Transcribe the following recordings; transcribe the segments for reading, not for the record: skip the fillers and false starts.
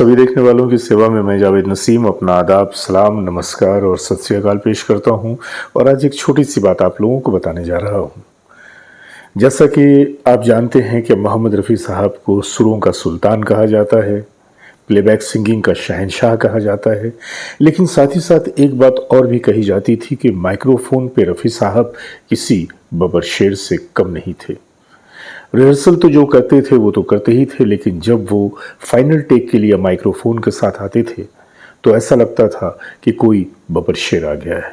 सभी देखने वालों की सेवा में मैं जावेद नसीम अपना आदाब, सलाम, नमस्कार और सत श्री अकाल पेश करता हूं। और आज एक छोटी सी बात आप लोगों को बताने जा रहा हूं। जैसा कि आप जानते हैं कि मोहम्मद रफ़ी साहब को सुरों का सुल्तान कहा जाता है, प्लेबैक सिंगिंग का शहंशाह कहा जाता है, लेकिन साथ ही साथ एक बात और भी कही जाती थी कि माइक्रोफोन पे रफ़ी साहब किसी बबर शेर से कम नहीं थे। रिहर्सल तो जो करते थे वो तो करते ही थे, लेकिन जब वो फाइनल टेक के लिए माइक्रोफोन के साथ आते थे तो ऐसा लगता था कि कोई बबर शेर आ गया है।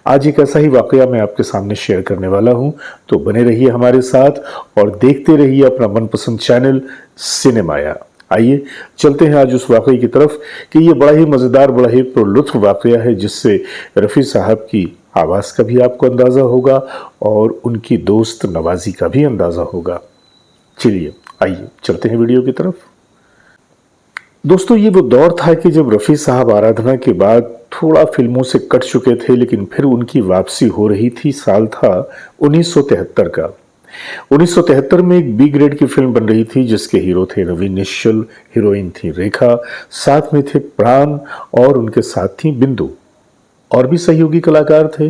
आज एक ऐसा ही वाकया मैं आपके सामने शेयर करने वाला हूं, तो बने रहिए हमारे साथ और देखते रहिए अपना मनपसंद चैनल सिनेमाया। आइए चलते हैं आज उस वाकई की तरफ कि ये बड़ा ही मज़ेदार, बड़ा ही पुरलुत्फ वाकया है, जिससे रफ़ी साहब की आवाज़ का भी आपको अंदाज़ा होगा और उनकी दोस्त नवाजी का भी अंदाज़ा होगा। चलिए आइए चलते हैं वीडियो की तरफ। दोस्तों, ये वो दौर था कि जब रफ़ी साहब आराधना के बाद थोड़ा फिल्मों से कट चुके थे, लेकिन फिर उनकी वापसी हो रही थी। साल था 1973 का। 1973 में एक बी ग्रेड की फिल्म बन रही थी जिसके हीरो थे नवीन निश्चल, हीरोइन थी रेखा, साथ में थे प्राण और उनके साथ थी बिंदु और भी सहयोगी कलाकार थे।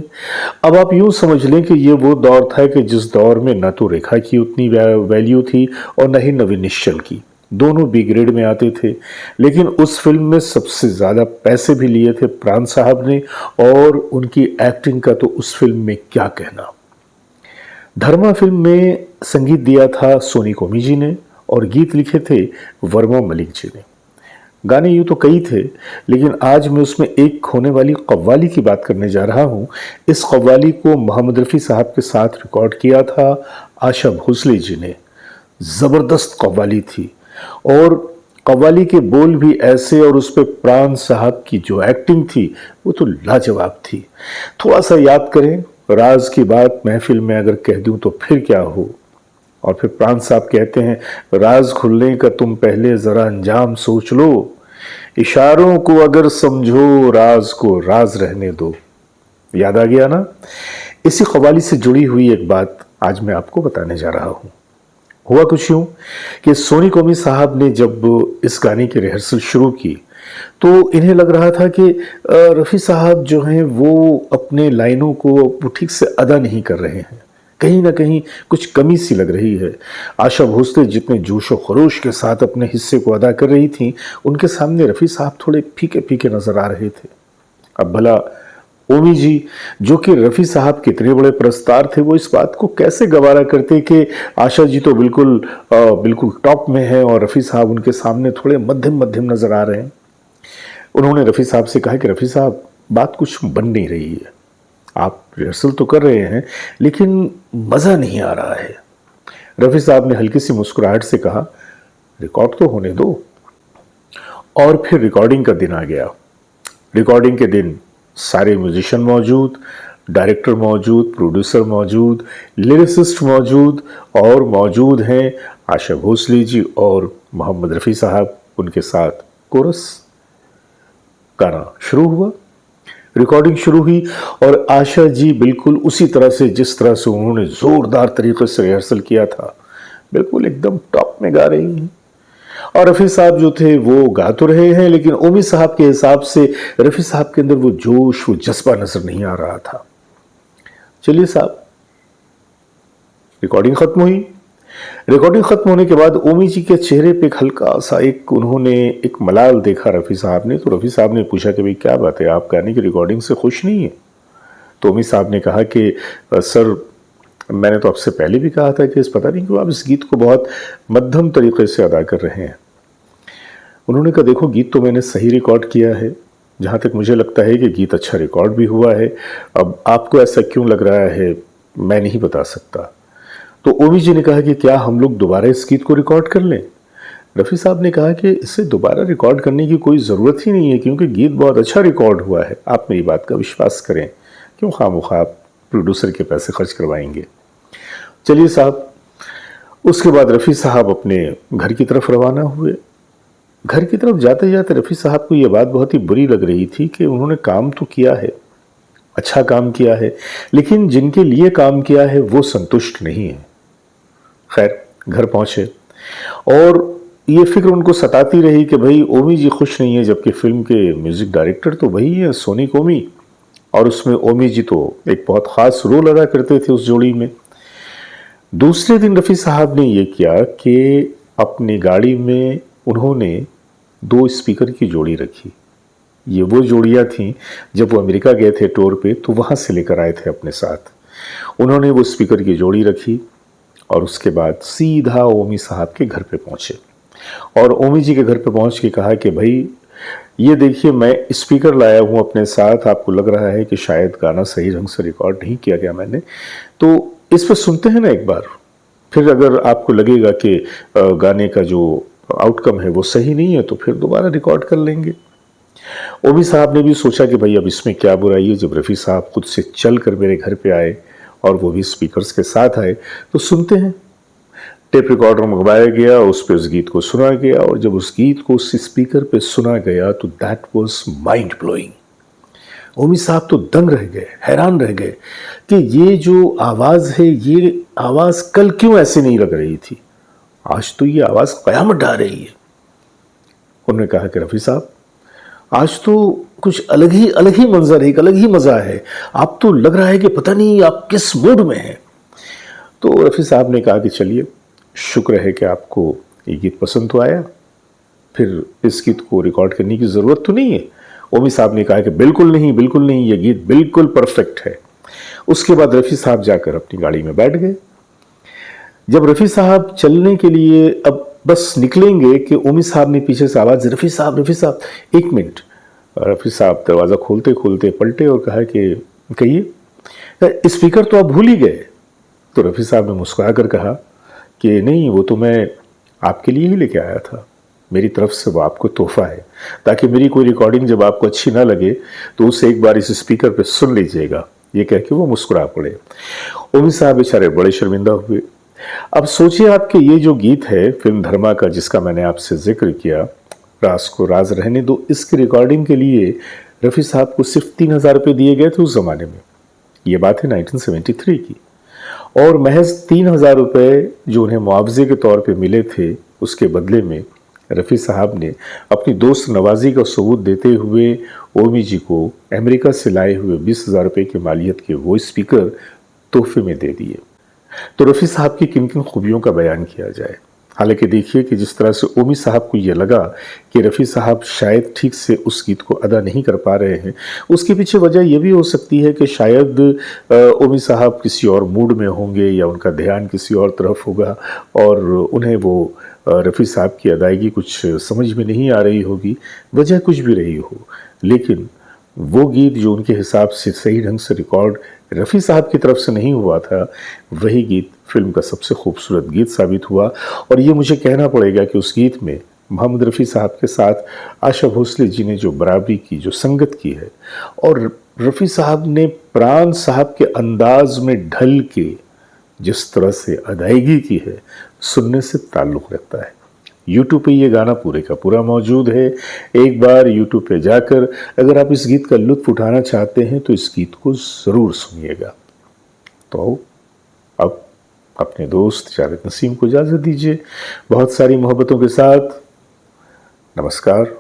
अब आप यूं समझ लें कि ये वो दौर था कि जिस दौर में न तो रेखा की उतनी वैल्यू थी और न ही नवीन निश्चल की। दोनों बी ग्रेड में आते थे, लेकिन उस फिल्म में सबसे ज़्यादा पैसे भी लिए थे प्राण साहब ने, और उनकी एक्टिंग का तो उस फिल्म में क्या कहना। धर्मा फिल्म में संगीत दिया था सोनी कोमी जी ने और गीत लिखे थे वर्मा मलिक जी ने। गाने यूं तो कई थे, लेकिन आज मैं उसमें एक होने वाली कव्वाली की बात करने जा रहा हूं। इस कव्वाली को मोहम्मद रफ़ी साहब के साथ रिकॉर्ड किया था आशा भोसले जी ने। ज़बरदस्त कव्वाली थी और कव्वाली के बोल भी ऐसे, और उस पर प्राण साहब की जो एक्टिंग थी वो तो लाजवाब थी। थोड़ा सा याद करें, राज की बात महफिल में अगर कह दूं तो फिर क्या हो। और फिर प्राण साहब कहते हैं, राज खुलने का तुम पहले जरा अंजाम सोच लो, इशारों को अगर समझो राज को राज रहने दो। याद आ गया ना। इसी कव्वाली से जुड़ी हुई एक बात आज मैं आपको बताने जा रहा हूं। हुआ कुछ यूं कि सोनी कोमी साहब ने जब इस गाने की रिहर्सल शुरू की तो इन्हें लग रहा था कि रफ़ी साहब जो हैं वो अपने लाइनों को ठीक से अदा नहीं कर रहे हैं, कहीं ना कहीं कुछ कमी सी लग रही है। आशा भोसले जितने जोश और खरोश के साथ अपने हिस्से को अदा कर रही थी, उनके सामने रफ़ी साहब थोड़े फीके फीके नजर आ रहे थे। अब भला ओमी जी, जो कि रफ़ी साहब कितने बड़े प्रस्तार थे, वो इस बात को कैसे गवारा करते कि आशा जी तो बिल्कुल टॉप में है और रफ़ी साहब उनके सामने थोड़े मध्यम मध्यम नजर आ रहे हैं। उन्होंने रफ़ी साहब से कहा कि रफ़ी साहब, बात कुछ बन नहीं रही है, आप रिहर्सल तो कर रहे हैं लेकिन मज़ा नहीं आ रहा है। रफ़ी साहब ने हल्की सी मुस्कुराहट से कहा, रिकॉर्ड तो होने दो। और फिर रिकॉर्डिंग का दिन आ गया। रिकॉर्डिंग के दिन सारे म्यूजिशियन मौजूद, डायरेक्टर मौजूद, प्रोड्यूसर मौजूद, लिरिसिस्ट मौजूद, और मौजूद हैं आशा भोसले जी और मोहम्मद रफ़ी साहब उनके साथ कोरस। गाना शुरू हुआ, रिकॉर्डिंग शुरू हुई और आशा जी बिल्कुल उसी तरह से जिस तरह से उन्होंने जोरदार तरीके से रिहर्सल किया था, बिल्कुल एकदम टॉप में गा रही हैं। और रफ़ी साहब जो थे वो गा तो रहे हैं, लेकिन ओमी साहब के हिसाब से रफ़ी साहब के अंदर वो जोश, वो जज्बा नजर नहीं आ रहा था। चलिए साहब, रिकॉर्डिंग खत्म हुई। रिकॉर्डिंग खत्म होने के बाद ओमी जी के चेहरे पे एक हल्का सा उन्होंने एक मलाल देखा रफ़ी साहब ने। तो रफ़ी साहब ने पूछा कि भाई क्या बात है, आप गाने की रिकॉर्डिंग से खुश नहीं है? तो ओमी साहब ने कहा कि सर, मैंने तो आपसे पहले भी कहा था कि पता नहीं क्यों आप इस गीत को बहुत मध्यम तरीके से अदा कर रहे हैं। उन्होंने कहा, देखो गीत तो मैंने सही रिकॉर्ड किया है, जहाँ तक मुझे लगता है कि गीत अच्छा रिकॉर्ड भी हुआ है। अब आपको ऐसा क्यों लग रहा है मैं नहीं बता सकता। तो ओमी जी ने कहा कि क्या हम लोग दोबारा इस गीत को रिकॉर्ड कर लें? रफ़ी साहब ने कहा कि इसे दोबारा रिकॉर्ड करने की कोई ज़रूरत ही नहीं है, क्योंकि गीत बहुत अच्छा रिकॉर्ड हुआ है। आप मेरी बात का विश्वास करें, क्यों खामोखा आप प्रोड्यूसर के पैसे खर्च करवाएंगे। चलिए साहब, उसके बाद रफ़ी साहब अपने घर की तरफ रवाना हुए। घर की तरफ जाते जाते रफ़ी साहब को यह बात बहुत ही बुरी लग रही थी कि उन्होंने काम तो किया है, अच्छा काम किया है, लेकिन जिनके लिए काम किया है वो संतुष्ट नहीं है। खैर, घर पहुंचे और ये फिक्र उनको सताती रही कि भाई ओमी जी खुश नहीं है, जबकि फिल्म के म्यूजिक डायरेक्टर तो वही है, सोनी ओमी, और उसमें ओमी जी तो एक बहुत खास रोल अदा करते थे उस जोड़ी में। दूसरे दिन रफ़ी साहब ने ये किया कि अपनी गाड़ी में उन्होंने दो स्पीकर की जोड़ी रखी। ये वो जोड़ियाँ थीं जब वो अमेरिका गए थे टूर पे, तो वहाँ से लेकर आए थे अपने साथ। उन्होंने वो स्पीकर की जोड़ी रखी और उसके बाद सीधा ओमी साहब के घर पे पहुँचे और ओमी जी के घर पे पहुँच के कहा कि भाई ये देखिए, मैं स्पीकर लाया हूँ अपने साथ, आपको लग रहा है कि शायद गाना सही ढंग से रिकॉर्ड नहीं किया गया मैंने, तो इस पर सुनते हैं ना एक बार, फिर अगर आपको लगेगा कि गाने का जो आउटकम है वो सही नहीं है तो फिर दोबारा रिकॉर्ड कर लेंगे। ओमी साहब ने भी सोचा कि भाई अब इसमें क्या बुराई है, जब रफ़ी साहब खुद से चल कर मेरे घर पे आए और वो भी स्पीकर्स के साथ आए, तो सुनते हैं। टेप रिकॉर्डर मंगवाया गया, उस पर उस गीत को सुना गया, और जब उस गीत को उस स्पीकर पे सुना गया तो दैट वाज माइंड ब्लोइंग। ओमी साहब तो दंग रह गए, हैरान रह गए कि ये जो आवाज़ है, ये आवाज़ कल क्यों ऐसी नहीं लग रही थी, आज तो ये आवाज़ क़यामत ढा रही है। उन्होंने कहा कि रफ़ी साहब, आज तो कुछ अलग ही मंजर है, एक अलग ही मज़ा है, आप तो लग रहा है कि पता नहीं आप किस मूड में हैं। तो रफ़ी साहब ने कहा कि चलिए, शुक्र है कि आपको ये गीत पसंद तो आया, फिर इस गीत को रिकॉर्ड करने की ज़रूरत तो नहीं है। ओमी साहब ने कहा कि बिल्कुल नहीं, बिल्कुल नहीं, ये गीत बिल्कुल परफेक्ट है। उसके बाद रफ़ी साहब जाकर अपनी गाड़ी में बैठ गए। जब रफ़ी साहब चलने के लिए अब बस निकलेंगे कि ओमी साहब ने पीछे से आवाज़, रफ़ी साहब, एक मिनट। रफ़ी साहब दरवाज़ा खोलते खोलते पलटे और कहा कि कहिए, स्पीकर तो आप भूल ही गए। तो रफ़ी साहब ने मुस्कुरा कर कहा कि नहीं, वो तो मैं आपके लिए ही लेके आया था, मेरी तरफ से वो आपको तोहफा है, ताकि मेरी कोई रिकॉर्डिंग जब आपको अच्छी ना लगे तो उसे एक बार इस स्पीकर पे सुन लीजिएगा। ये कह के वो मुस्कुरा पड़े। ओमी साहब बेचारे बड़े शर्मिंदा हुए। अब सोचिए आप कि ये जो गीत है फिल्म धर्मा का, जिसका मैंने आपसे जिक्र किया, राज को राज रहने दो, इसकी रिकॉर्डिंग के लिए रफ़ी साहब को सिर्फ 3,000 रुपये दिए गए थे उस ज़माने में। ये बात है 1973 की। और महज 3,000 रुपये जो उन्हें मुआवजे के तौर पे मिले थे, उसके बदले में रफ़ी साहब ने अपनी दोस्त नवाजी का सबूत देते हुए ओमी जी को अमेरिका से लाए हुए 20,000 रुपये की मालियत के वो स्पीकर तोहफे में दे दिए। तो रफ़ी साहब की किन किन खूबियों का बयान किया जाए। हालांकि देखिए कि जिस तरह से ओमी साहब को ये लगा कि रफ़ी साहब शायद ठीक से उस गीत को अदा नहीं कर पा रहे हैं, उसके पीछे वजह यह भी हो सकती है कि शायद ओमी साहब किसी और मूड में होंगे या उनका ध्यान किसी और तरफ होगा और उन्हें वो रफ़ी साहब की अदायगी कुछ समझ में नहीं आ रही होगी, वजह कुछ भी रही हो, लेकिन वो गीत जो उनके हिसाब से सही ढंग से रिकॉर्ड रफ़ी साहब की तरफ से नहीं हुआ था, वही गीत फिल्म का सबसे खूबसूरत गीत साबित हुआ। और ये मुझे कहना पड़ेगा कि उस गीत में मोहम्मद रफ़ी साहब के साथ आशा भोसले जी ने जो बराबरी की, जो संगत की है, और रफ़ी साहब ने प्राण साहब के अंदाज में ढल के जिस तरह से अदायगी की है, सुनने से ताल्लुक़ रखता है। यूट्यूब पे ये गाना पूरे का पूरा मौजूद है। एक बार यूट्यूब पे जाकर अगर आप इस गीत का लुत्फ़ उठाना चाहते हैं तो इस गीत को ज़रूर सुनिएगा। तो अब अपने दोस्त जावेद नसीम को इजाज़त दीजिए, बहुत सारी मोहब्बतों के साथ। नमस्कार।